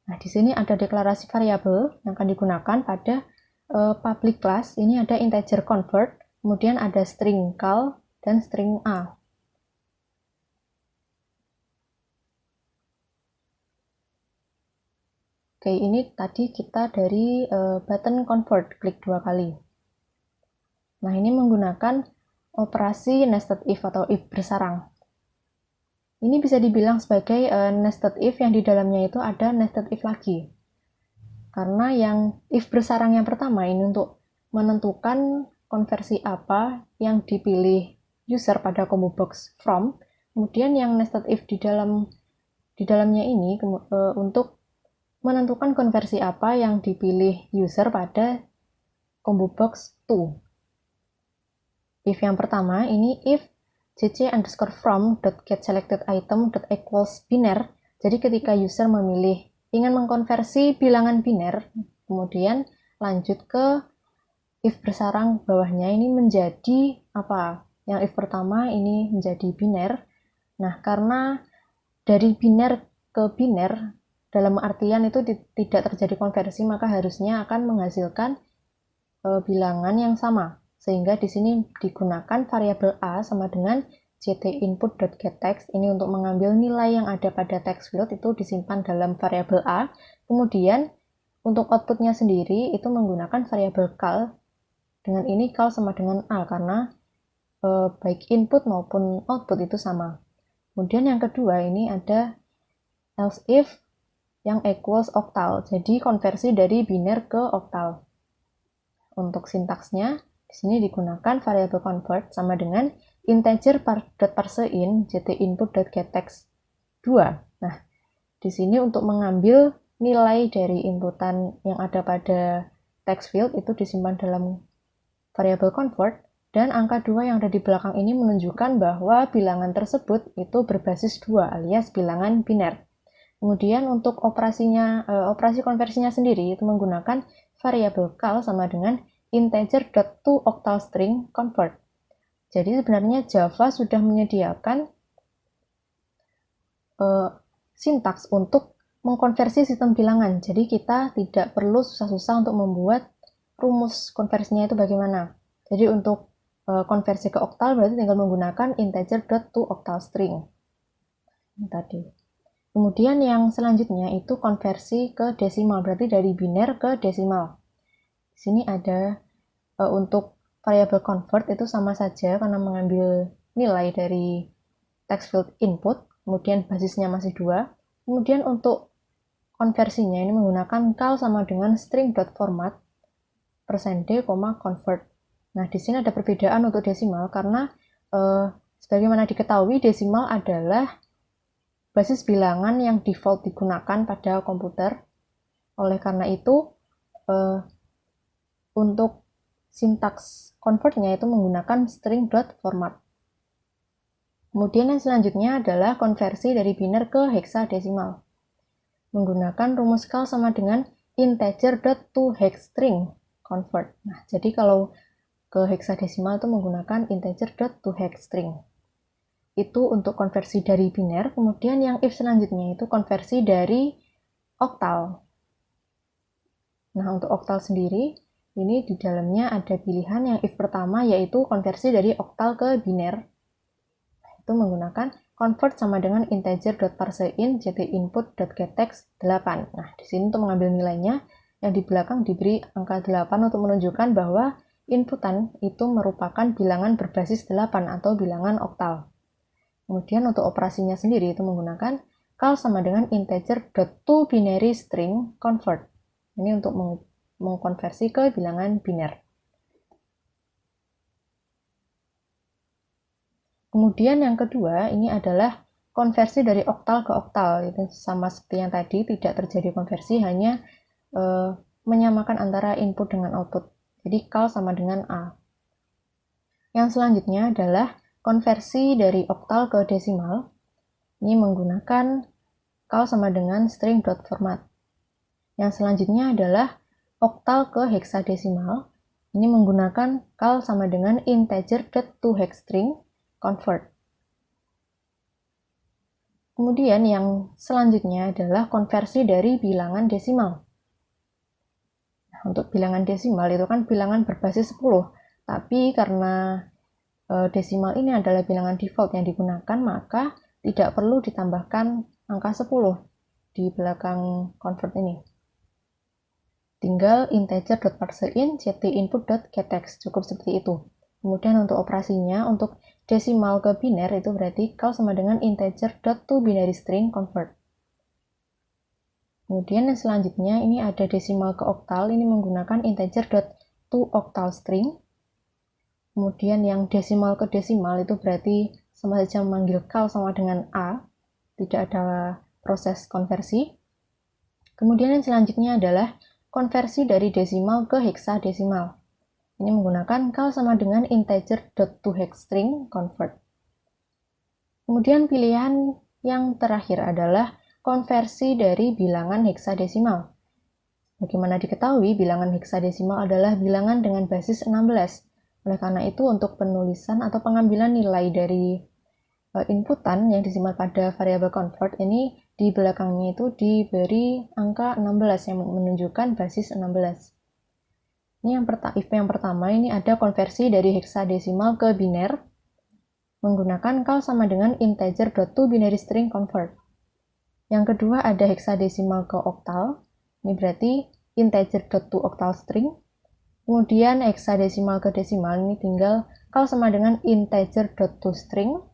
Nah, di sini ada deklarasi variabel yang akan digunakan pada public class. Ini ada integer convert, kemudian ada string cal, dan string a. Oke, ini tadi kita dari button convert, klik 2 kali. Nah, ini menggunakan operasi nested if atau if bersarang. Ini bisa dibilang sebagai nested if yang di dalamnya itu ada nested if lagi. Karena yang if bersarang yang pertama ini untuk menentukan konversi apa yang dipilih user pada combo box from. Kemudian yang nested if di dalamnya ini untuk menentukan konversi apa yang dipilih user pada combo box to. If yang pertama ini if cc_from.getSelectedItem.equals biner. Jadi ketika user memilih ingin mengkonversi bilangan biner, kemudian lanjut ke if bersarang bawahnya ini menjadi apa? Yang if pertama ini menjadi biner. Nah, karena dari biner ke biner dalam artian itu tidak terjadi konversi, maka harusnya akan menghasilkan bilangan yang sama. Sehingga di sini digunakan variabel a sama dengan jtinput.getText. Ini untuk mengambil nilai yang ada pada text field itu disimpan dalam variabel a. Kemudian untuk outputnya sendiri itu menggunakan variabel cal. Dengan ini cal sama dengan a karena baik input maupun output itu sama. Kemudian yang kedua ini ada else if yang equals octal. Jadi konversi dari biner ke octal. Untuk sintaksnya di sini digunakan variabel convert sama dengan integer.parseIn jtinput.getText 2. Nah, di sini untuk mengambil nilai dari inputan yang ada pada text field itu disimpan dalam variabel convert, dan angka 2 yang ada di belakang ini menunjukkan bahwa bilangan tersebut itu berbasis 2 alias bilangan biner. Kemudian untuk operasi konversinya sendiri itu menggunakan variabel cal sama dengan integer.toOctalString_convert. Jadi sebenarnya Java sudah menyediakan sintaks untuk mengkonversi sistem bilangan. Jadi kita tidak perlu susah-susah untuk membuat rumus konversinya itu bagaimana. Jadi untuk konversi ke oktal berarti tinggal menggunakan integer.toOctalString. Ini tadi. Kemudian yang selanjutnya itu konversi ke desimal, berarti dari biner ke desimal. Di sini ada untuk variabel convert itu sama saja karena mengambil nilai dari text field input, kemudian basisnya masih 2. Kemudian untuk konversinya ini menggunakan cal sama dengan string.format %d, convert. Nah, di sini ada perbedaan untuk desimal karena sebagaimana diketahui desimal adalah basis bilangan yang default digunakan pada komputer. Oleh karena itu, untuk sintaks convertnya itu menggunakan string.format. Kemudian yang selanjutnya adalah konversi dari biner ke heksadesimal. Menggunakan rumus cal sama dengan integer.toHexString convert. Nah, jadi kalau ke heksadesimal itu menggunakan integer.toHexString. Itu untuk konversi dari biner. Kemudian yang if selanjutnya itu konversi dari oktal. Nah, untuk oktal sendiri, ini di dalamnya ada pilihan yang if pertama yaitu konversi dari oktal ke biner. Itu menggunakan convert sama dengan integer.parseIn jtinput.getText 8. Nah, di sini untuk mengambil nilainya, yang di belakang diberi angka 8 untuk menunjukkan bahwa inputan itu merupakan bilangan berbasis 8 atau bilangan oktal. Kemudian untuk operasinya sendiri itu menggunakan cal sama dengan integer.toBinaryString_convert. Ini untuk mengkonversi ke bilangan biner. Kemudian yang kedua ini adalah konversi dari oktal ke oktal. Itu sama seperti yang tadi, tidak terjadi konversi, hanya menyamakan antara input dengan output. Jadi cal sama dengan A. Yang selanjutnya adalah konversi dari oktal ke desimal. Ini menggunakan cal sama dengan string dot format. Yang selanjutnya adalah oktal ke heksadesimal. Ini menggunakan cal sama dengan integer dot to hex string convert. Kemudian yang selanjutnya adalah konversi dari bilangan desimal. Nah, untuk bilangan desimal itu kan bilangan berbasis 10, tapi karena desimal ini adalah bilangan default yang digunakan, maka tidak perlu ditambahkan angka 10 di belakang convert ini. Tinggal integer.parseIn ctinput.getText, cukup seperti itu. Kemudian untuk operasinya, untuk desimal ke biner itu berarti cal sama dengan integer.toBinaryString convert. Kemudian yang selanjutnya ini ada desimal ke oktal, ini menggunakan integer.toOctalString. Kemudian yang desimal ke desimal itu berarti sama saja memanggil cal sama dengan A, tidak ada proses konversi. Kemudian yang selanjutnya adalah konversi dari desimal ke heksadesimal. Ini menggunakan cal sama dengan integer.toHexString convert. Kemudian pilihan yang terakhir adalah konversi dari bilangan heksadesimal. Bagaimana diketahui, bilangan heksadesimal adalah bilangan dengan basis 16. Oleh karena itu, untuk penulisan atau pengambilan nilai dari inputan yang disimpan pada variabel convert ini di belakangnya itu diberi angka 16 yang menunjukkan basis 16. Ini yang pertama ini ada konversi dari heksadesimal ke biner menggunakan cal sama dengan integer.toBinaryString convert. Yang kedua ada heksadesimal ke oktal. Ini berarti integer.toOctalString. Kemudian heksadesimal ke desimal ini tinggal cal sama dengan integer.toString.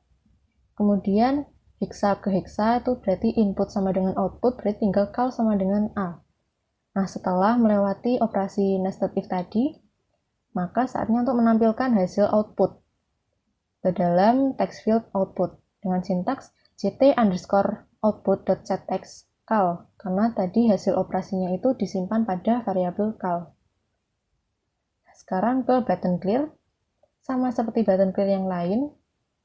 Kemudian heksa ke heksa itu berarti input sama dengan output, berarti tinggal cal sama dengan A. Nah, setelah melewati operasi nested if tadi, maka saatnya untuk menampilkan hasil output ke dalam text field output dengan sintaks ct_output.setText cal, karena tadi hasil operasinya itu disimpan pada variabel cal. Sekarang ke button clear. Sama seperti button clear yang lain,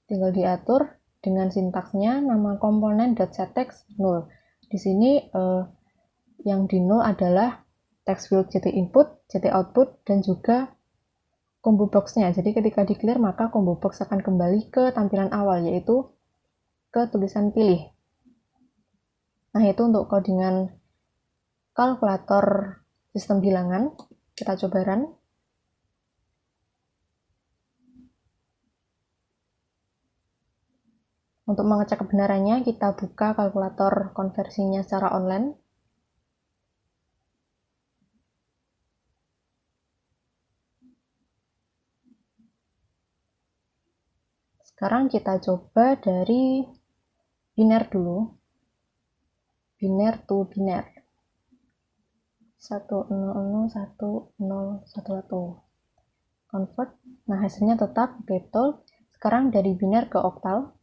tinggal diatur dengan sintaksnya nama komponen .setText null. Di sini yang di null adalah text field ctinput, ctoutput, dan juga combo box-nya. Jadi ketika di clear maka combo box akan kembali ke tampilan awal, yaitu ke tulisan pilih. Nah, itu untuk codingan kalkulator sistem bilangan. Kita coba run. Untuk mengecek kebenarannya, kita buka kalkulator konversinya secara online. Sekarang kita coba dari biner dulu. Biner to biner. 1001011. Convert. Nah, hasilnya tetap betul. Sekarang dari biner ke oktal.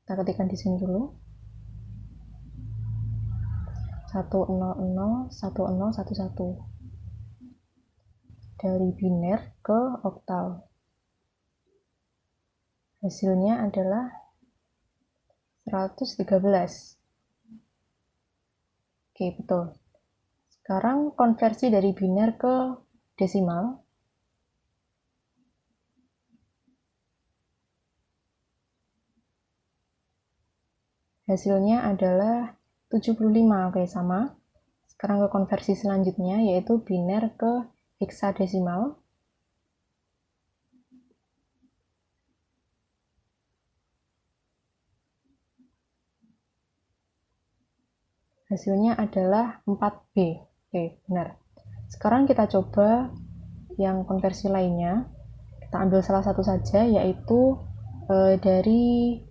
Kita ketikkan di sini dulu. 1001011. Dari biner ke oktal. Hasilnya adalah 113. Oke, betul. Sekarang konversi dari biner ke desimal. Hasilnya adalah 75. Oke, sama. Sekarang ke konversi selanjutnya, yaitu biner ke heksadesimal. Hasilnya adalah 4B. Oke, benar. Sekarang kita coba yang konversi lainnya. Kita ambil salah satu saja, yaitu dari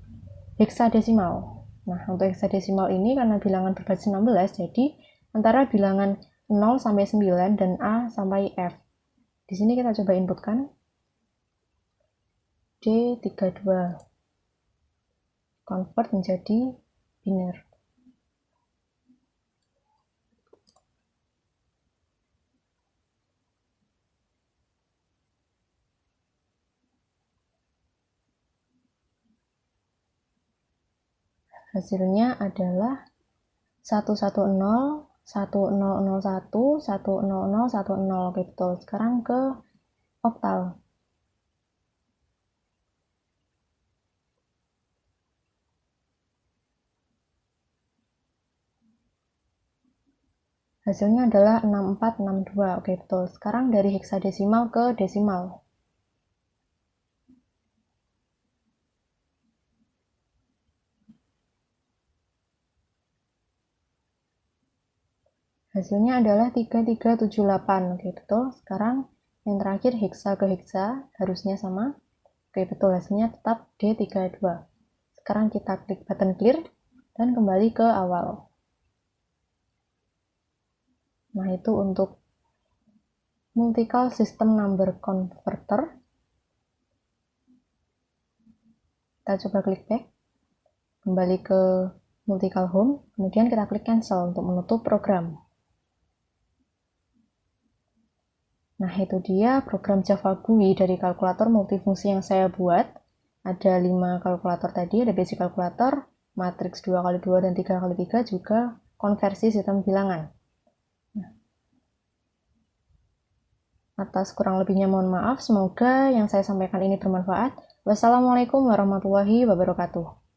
heksadesimal. Nah, untuk heksadesimal ini karena bilangan berbasis 16, jadi antara bilangan 0 sampai 9 dan A sampai F. Di sini kita coba inputkan D32. Convert menjadi biner. Hasilnya adalah 110, 1001, 10010. Oke, betul. Sekarang ke oktal. Hasilnya adalah 6462. Oke, betul. Sekarang dari heksadesimal ke desimal. Hasilnya adalah 3378. Oke, betul. Sekarang yang terakhir heksa ke heksa, harusnya sama. Oke, betul. Hasilnya tetap D32. Sekarang kita klik button clear dan kembali ke awal. Nah, itu untuk multical system number converter. Kita coba klik back, kembali ke multical home, kemudian kita klik cancel untuk menutup program. Nah, itu dia program Java GUI dari kalkulator multifungsi yang saya buat. Ada 5 kalkulator tadi, ada basic kalkulator, matriks 2x2 dan 3x3, juga konversi sistem bilangan. Atas kurang lebihnya mohon maaf, semoga yang saya sampaikan ini bermanfaat. Wassalamualaikum warahmatullahi wabarakatuh.